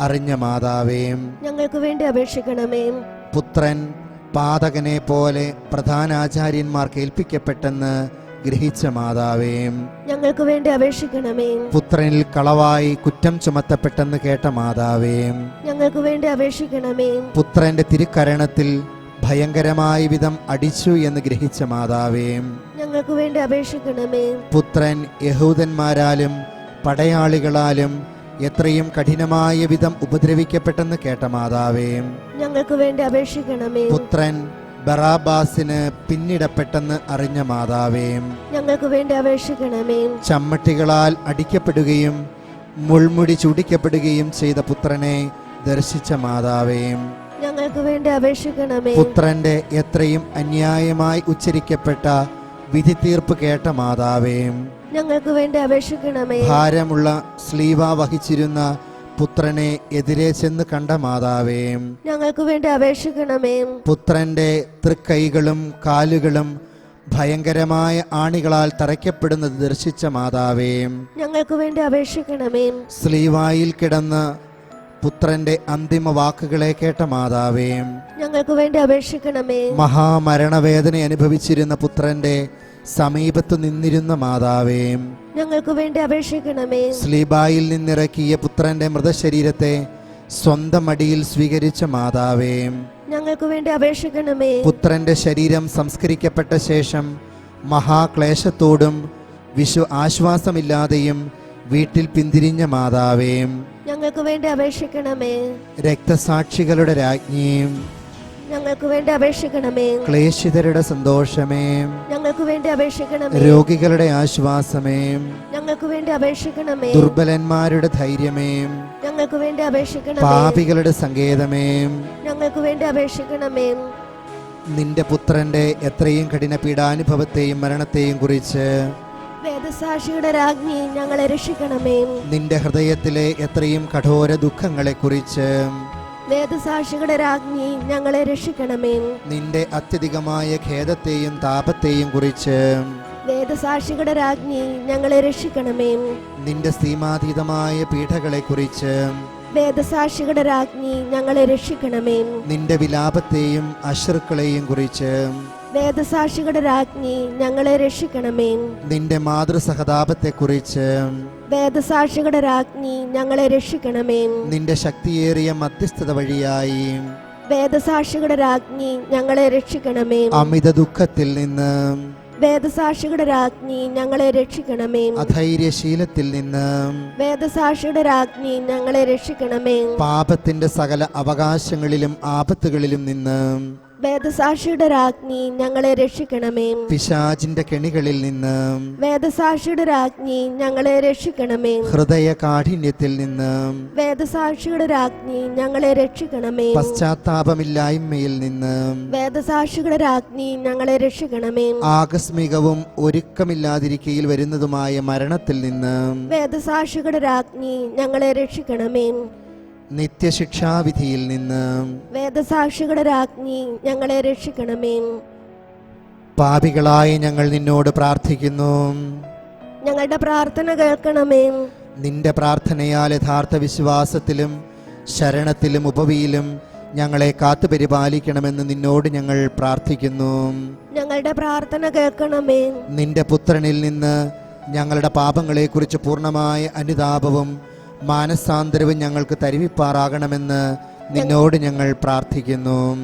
അറിഞ്ഞ മാതാവേ, ഞങ്ങൾക്ക് വേണ്ടി അപേക്ഷിക്കണമേ. പുത്രൻ പാതകനെ പോലെ പ്രധാനാചാര്യന്മാർക്ക് ഏൽപ്പിക്കപ്പെട്ടെന്ന് ഗ്രഹിച്ച മാതാവേ, ഞങ്ങൾക്ക് വേണ്ടി അപേക്ഷിക്കണമേ. പുത്രനിൽ കളവായി കുറ്റം ചുമത്തപ്പെട്ടെന്ന് കേട്ട മാതാവേ, ഞങ്ങൾക്ക് വേണ്ടി അപേക്ഷിക്കണമേ. പുത്രന്റെ തിരുക്കരണത്തിൽ ഭയങ്കരമായ വിധം അടിച്ചു എന്ന് ഗ്രഹിച്ച മാതാവേ, ഞങ്ങൾക്ക് വേണ്ടി അപേക്ഷിക്കണമേ. പുത്രൻ യഹൂദന്മാരാലും പടയാളികളാലും എത്രയും കഠിനമായ വിധം ഉപദ്രവിക്കപ്പെട്ടെന്ന് കേട്ട മാതാവേ, ഞങ്ങൾക്ക് വേണ്ടി അപേക്ഷിക്കണമേ. പുത്രൻ ബറാബാസിന് പിന്നിടപ്പെട്ടെന്ന് അറിഞ്ഞ മാതാവേ, ഞങ്ങൾക്ക് വേണ്ടി അപേക്ഷിക്കണമേ. ചമ്മട്ടികളാൽ അടിക്കപ്പെടുകയും മുൾമുടി ചൂടിക്കപ്പെടുകയും ചെയ്ത പുത്രനെ ദർശിച്ച മാതാവേ, ഞങ്ങൾക്ക് വേണ്ടി അപേക്ഷിക്കണമേ. പുത്രന്റെ എത്രയും അന്യായമായി ഉച്ചരിക്കപ്പെട്ട വിധി തീർപ്പ് കേട്ട മാതാവേ, ഞങ്ങൾക്ക് വേണ്ടി അപേക്ഷിക്കണമേ. ഭാരമുള്ള സ്ലീവ വഹിച്ചിരുന്ന പുത്രനെ എതിരെ ചെന്ന് കണ്ട മാതാവേ, ഞങ്ങൾക്ക് വേണ്ടി അപേക്ഷിക്കണമേ. പുത്രന്റെ തൃക്കൈകളും കാലുകളും ഭയങ്കരമായ ആണികളാൽ തറയ്ക്കപ്പെടുന്നത് ദർശിച്ച മാതാവേ, ഞങ്ങൾക്ക് വേണ്ടി അപേക്ഷിക്കണമേ. സ്ലീവായിൽ കിടന്ന് പുത്രന്റെ അന്തിമ വാക്കുകളെ കേട്ട മാതാവേ, ഞങ്ങൾക്ക് വേണ്ടി അപേക്ഷിക്കണമേ. മഹാമരണവേദന അനുഭവിച്ചിരുന്ന പുത്രന്റെ സമീപത്തു നിന്നിരുന്ന മാതാവേ, ഞങ്ങൾക്ക് വേണ്ടി അപേക്ഷിക്കണമേ. സ്ലീബായിൽ നിന്നിറക്കിയ പുത്രന്റെ മൃതശരീരത്തെ സ്വന്തം അടിയിൽ സ്വീകരിച്ച മാതാവേ, ഞങ്ങൾക്ക് വേണ്ടി അപേക്ഷിക്കണമേ. പുത്രന്റെ ശരീരം സംസ്കരിക്കപ്പെട്ട ശേഷം മഹാക്ലേശത്തോടും ആശ്വാസമില്ലാതെയും വീട്ടിൽ പിന്തിരിഞ്ഞ മാതാവേ, ഞങ്ങൾക്ക് വേണ്ടി അപേക്ഷിക്കണമേ. രക്തസാക്ഷികളുടെ രാജ്ഞിയും ഞങ്ങൾക്ക് വേണ്ടി അപേക്ഷിക്കണമേ. ക്ലേശിതരുടെ സന്തോഷമേ, ഞങ്ങൾക്ക് വേണ്ടി അപേക്ഷിക്കണമേ. രോഗികളുടെ ആശ്വാസമേ, ഞങ്ങൾക്ക് വേണ്ടി അപേക്ഷിക്കണമേ. ദുർബലന്മാരുടെ ധൈര്യമേ, ഞങ്ങൾക്ക് വേണ്ടി അപേക്ഷിക്കണമേ. പാപികളുടെ സങ്കേതമേ, ഞങ്ങൾക്ക് വേണ്ടി അപേക്ഷിക്കണമേ. നിന്റെ പുത്രന്റെ എത്രയും കഠിന പീഡാനുഭവത്തെയും മരണത്തെയും കുറിച്ച് വേദസാക്ഷിയുടെ രാജ്ഞി ഞങ്ങളെ രക്ഷിക്കണമേ. നിന്റെ ഹൃദയത്തിലെ എത്രയും കഠോര ദുഃഖങ്ങളെ കുറിച്ച് വേദസാക്ഷിയുടെ രാജ്ഞി ഞങ്ങളെ രക്ഷിക്കണമേ. നിന്റെ അത്യധികമായ ഖേദത്തെയും താപത്തെയും കുറിച്ച് വേദസാക്ഷിയുടെ രാജ്ഞി ഞങ്ങളെ രക്ഷിക്കണമേ. നിന്റെ സീമാതീതമായ പീഠകളെ കുറിച്ച് വേദസാക്ഷിയുടെ രാജ്ഞി ഞങ്ങളെ രക്ഷിക്കണമേ. നിന്റെ വിലാപത്തെയും അശ്രുക്കളെയും കുറിച്ച് വേദസാക്ഷിയുടെ രാജ്ഞി ഞങ്ങളെ രക്ഷിക്കണമേ. നിന്റെ മാതൃസഹതാപത്തെക്കുറിച്ച് വേദസാക്ഷിയുടെ രാജ്ഞി ഞങ്ങളെ രക്ഷിക്കണമേ. നിന്റെ ശക്തിയേറിയ മധ്യസ്ഥത വഴിയായി വേദസാക്ഷിയുടെ രാജ്ഞി ഞങ്ങളെ രക്ഷിക്കണമേ. അമിത ദുഃഖത്തിൽ നിന്ന് വേദസാക്ഷിയുടെ രാജ്ഞി ഞങ്ങളെ രക്ഷിക്കണമേ. അധൈര്യശീലത്തിൽ നിന്ന് വേദസാക്ഷിയുടെ രാജ്ഞി ഞങ്ങളെ രക്ഷിക്കണമേ. പാപത്തിന്റെ സകല അവകാശങ്ങളിലും ആപത്തുകളിലും നിന്ന് വേദസാക്ഷിയുടെ രാജ്ഞി ഞങ്ങളെ രക്ഷിക്കണമേ. പിശാചിന്റെ കെണികളിൽ നിന്ന് വേദസാക്ഷിയുടെ രാജ്ഞി ഞങ്ങളെ രക്ഷിക്കണമേ. ഹൃദയ കാഠിന്യത്തിൽ നിന്ന് വേദസാക്ഷിയുടെ രാജ്ഞി ഞങ്ങളെ രക്ഷിക്കണമേ. പശ്ചാത്താപമില്ലായ്മയിൽ നിന്ന് വേദസാക്ഷിയുടെ രാജ്ഞി ഞങ്ങളെ രക്ഷിക്കണമേ. ആകസ്മികവും ഒരുക്കമില്ലാതിരിക്കയിൽ വരുന്നതുമായ മരണത്തിൽ നിന്ന് വേദസാക്ഷിയുടെ രാജ്ഞി ഞങ്ങളെ രക്ഷിക്കണമേ. നിത്യശിക്ഷാവിധിയിൽ നിന്ന് വേദസാക്ഷിയുടെ രാജ്ഞി ഞങ്ങളെ രക്ഷിക്കണമേ. പാപികളായി ഞങ്ങൾ നിന്നോട് പ്രാർത്ഥിക്കുന്നു. ഞങ്ങളുടെ പ്രാർത്ഥന കേൾക്കണമേ. നിന്റെ പ്രാർത്ഥനയാൽ യഥാർത്ഥ വിശ്വാസത്തിലും ശരണത്തിലും ഉപവിയിലും ഞങ്ങളെ കാത്തുപരിപാലിക്കണമെന്ന് നിന്നോട് ഞങ്ങൾ പ്രാർത്ഥിക്കുന്നു. ഞങ്ങളുടെ പ്രാർത്ഥന കേൾക്കണമേ. നിന്റെ പുത്രനിൽ നിന്ന് ഞങ്ങളുടെ പാപങ്ങളെക്കുറിച്ച് പൂർണ്ണമായ അനുതാപവും മാനസാന്തരവും ഞങ്ങൾക്ക് തരുവിപ്പാറാകണമെന്ന് നിന്നോട് ഞങ്ങൾ പ്രാർത്ഥിക്കുന്നു.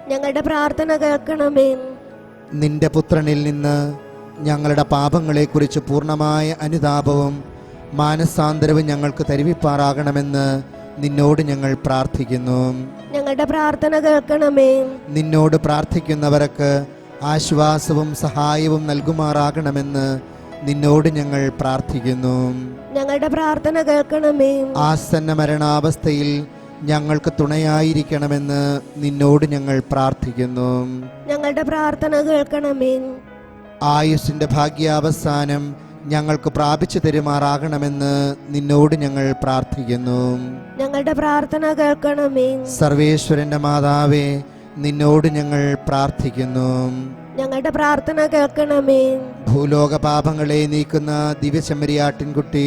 ഞങ്ങളുടെ പ്രാർത്ഥന കേൾക്കണമേ. നിന്റെ പുത്രനിൽ നിന്ന് ഞങ്ങളുടെ പാപങ്ങളെക്കുറിച്ച് പൂർണ്ണമായ അനുതാപവും മാനസാന്തരവും ഞങ്ങൾക്ക് തരുവിപ്പാറാകണമെന്ന് നിന്നോട് ഞങ്ങൾ പ്രാർത്ഥിക്കുന്നു. ഞങ്ങളുടെ പ്രാർത്ഥന കേൾക്കണമേ. നിന്നോട് പ്രാർത്ഥിക്കുന്നവർക്ക് ആശ്വാസവും സഹായവും നൽകുമാറാകണമെന്ന് നിന്നോട് ഞങ്ങൾ പ്രാർത്ഥിക്കുന്നു. ഞങ്ങളുടെ പ്രാർത്ഥന കേൾക്കണമേ. ആസന്ന മരണാവസ്ഥയിൽ ഞങ്ങൾക്ക് തുണയായിരിക്കണമെന്ന് നിന്നോട് ഞങ്ങൾ പ്രാർത്ഥിക്കുന്നു. ഞങ്ങളുടെ പ്രാർത്ഥന കേൾക്കണമേ. ആയുസ്സിന്റെ ഭാഗ്യാവസാനം ഞങ്ങൾക്ക് പ്രാപിച്ചു തരുമാറാകണമെന്ന് നിന്നോട് ഞങ്ങൾ പ്രാർത്ഥിക്കുന്നു. ഞങ്ങളുടെ പ്രാർത്ഥന കേൾക്കണമേ. സർവേശ്വരന്റെ മാതാവേ, നിന്നോട് ഞങ്ങൾ പ്രാർത്ഥിക്കുന്നു. ഞങ്ങളുടെ പ്രാർത്ഥന കേൾക്കണമേ. ഭൂലോക പാപങ്ങളെ നീക്കുന്ന ദിവ്യചെമ്മരിയാട്ടിൻകുട്ടി,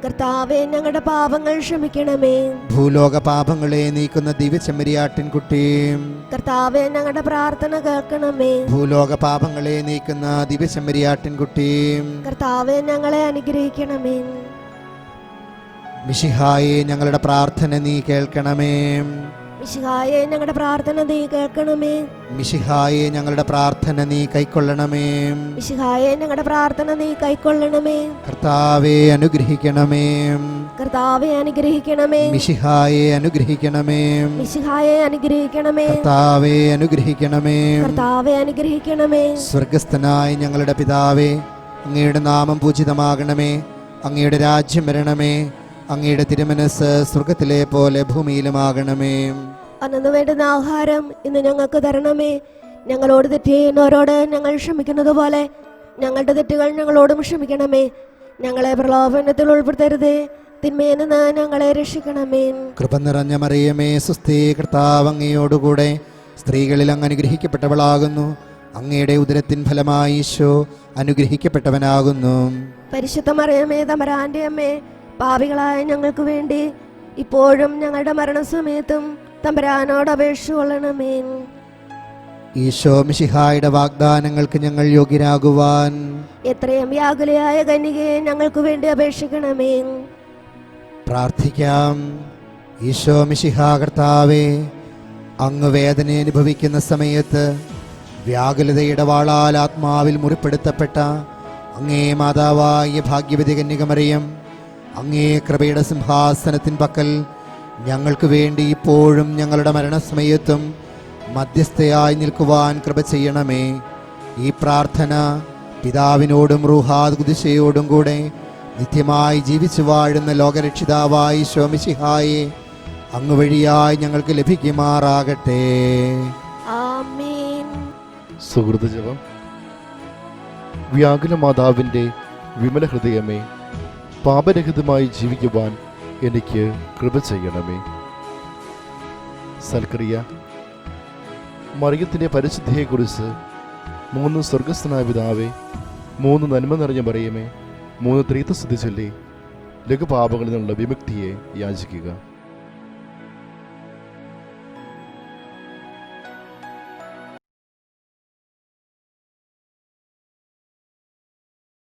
കർത്താവേ, ഞങ്ങളുടെ പാപങ്ങൾ ക്ഷമിക്കണമേ. ഭൂലോക പാപങ്ങളെ നീക്കുന്ന ദിവ്യചെമ്മരിയാട്ടിൻകുട്ടി, കർത്താവേ, ഞങ്ങളുടെ പ്രാർത്ഥന കേൾക്കണമേ. ഭൂലോക പാപങ്ങളെ നീക്കുന്ന ദിവ്യചെമ്മരിയാട്ടിൻകുട്ടി, കർത്താവേ, ഞങ്ങളെ അനുഗ്രഹിക്കണമേ. മിശിഹായെ, ഞങ്ങളുടെ പ്രാർത്ഥന നീ കേൾക്കണമേ. മിശിഹായെ, ഞങ്ങളുടെ പ്രാർത്ഥന നീ കേൾക്കണമേ. മിശിഹായെ, ഞങ്ങളുടെ പ്രാർത്ഥന നീ കൈക്കൊള്ളണമേ. മിശിഹായെ, ഞങ്ങളുടെ പ്രാർത്ഥന നീ കൈക്കൊള്ളണമേ. കർത്താവെ അനുഗ്രഹിക്കണമേ. കർത്താവെ അനുഗ്രഹിക്കണമേ. മിശിഹായെ അനുഗ്രഹിക്കണമേ. മിശിഹായെ അനുഗ്രഹിക്കണമേ. കർത്താവെ അനുഗ്രഹിക്കണമേ. കർത്താവെ അനുഗ്രഹിക്കണമേ. സ്വർഗസ്ഥനായ ഞങ്ങളുടെ പിതാവേ, അങ്ങയുടെ നാമം പൂജിതമാകണമേ. അങ്ങയുടെ രാജ്യം വരണമേ. അങ്ങയുടെ തിരുമനസ് സ്വർഗത്തിലെ പോലെ ഭൂമിയിലുമാകണമേ. അന്നു വേണ്ടുന്ന ആഹാരം ഇന്ന് ഞങ്ങൾക്ക് തരണമേ. ഞങ്ങളോട് തെറ്റ് ചെയ്യുന്നവരോട് ഞങ്ങൾ ക്ഷമിക്കുന്നത് പോലെ ഞങ്ങളുടെ തെറ്റുകൾ ഞങ്ങളോടും ക്ഷമിക്കണമേ. ഞങ്ങളെ പ്രലോഭനത്തിൽ ഉൾപ്പെടുത്തരുതേ, തിന്മയിൽ നിന്ന് ഞങ്ങളെ രക്ഷിക്കണമേ. കൃപ നിറഞ്ഞ മറിയമേ, സുസ്ഥി, കർത്താവ് അങ്ങയോടുകൂടെ സ്ത്രീകളിൽ അങ്ങ് അനുഗ്രഹിക്കപ്പെട്ടവളാകുന്നു. അങ്ങയുടെ ഉദരത്തിൻ ഫലമായി ഈശോ അനുഗ്രഹിക്കപ്പെട്ടവനാകുന്നു. പരിശുദ്ധ മറിയമേ, തമ്പുരാന്റെ അമ്മേ, പാപികളായ ഞങ്ങൾക്ക് വേണ്ടി ഇപ്പോഴും ഞങ്ങളുടെ മരണസമയത്തും തമ്പുരാനോട് അപേക്ഷ കൊള്ളണമേ. ഈശോ മിശിഹായുടെ വാഗ്ദാനങ്ങൾക്ക് ഞങ്ങൾ യോഗ്യരാകുവാൻ എത്രയും വ്യാകുലയായ കന്യകയെ ഞങ്ങൾക്ക് വേണ്ടി അപേക്ഷിക്കണമേ. പ്രാർത്ഥിക്കാം. ഈശോ മിശിഹാ കർത്താവേ, അങ്ങ് വേദന അനുഭവിക്കുന്ന സമയത്ത് വ്യാകുലതയുടെ വാളാൽ ആത്മാവിൽ മുറിപ്പെടുത്തപ്പെട്ട അങ്ങേ മാതാവായ ഭാഗ്യവതി കന്യക മറിയം, അങ്ങേ കൃപയുടെ സിംഹാസനത്തിൻ പക്കൽ ഞങ്ങൾക്ക് വേണ്ടി ഇപ്പോഴും ഞങ്ങളുടെ മരണസമയത്തും മധ്യസ്ഥയായി നിൽക്കുവാൻ കൃപ ചെയ്യണമേ. ഈ പ്രാർത്ഥന പിതാവിനോടും റൂഹാദ് കുദിശയോടും കൂടെ നിത്യമായി ജീവിച്ചു വാഴുന്ന ലോകരക്ഷിതാവായി ശോമിശിഹായെ അങ്ങ് വഴിയായി ഞങ്ങൾക്ക് ലഭിക്കുമാറാകട്ടെ. ആമേൻ. സുഹൃത്ത് ജപം. വ്യാകുല മാതാവിൻ്റെ വിമല ഹൃദയമേ, പാപരഹിതമായി ജീവിക്കുവാൻ എനിക്ക് കൃപ ചെയ്യണമേ. സൽക്രിയ. മറിയത്തിൻ്റെ പരിശുദ്ധിയെക്കുറിച്ച് 3 സ്വർഗസ്ഥനായ പിതാവേ, 3 നന്മ നിറഞ്ഞ മറിയമേ, 3 ത്രിത്വസ്തുതി ചൊല്ലി ലഘുപാപങ്ങളിൽ നിന്നുള്ള വിമുക്തിയെ യാചിക്കുക.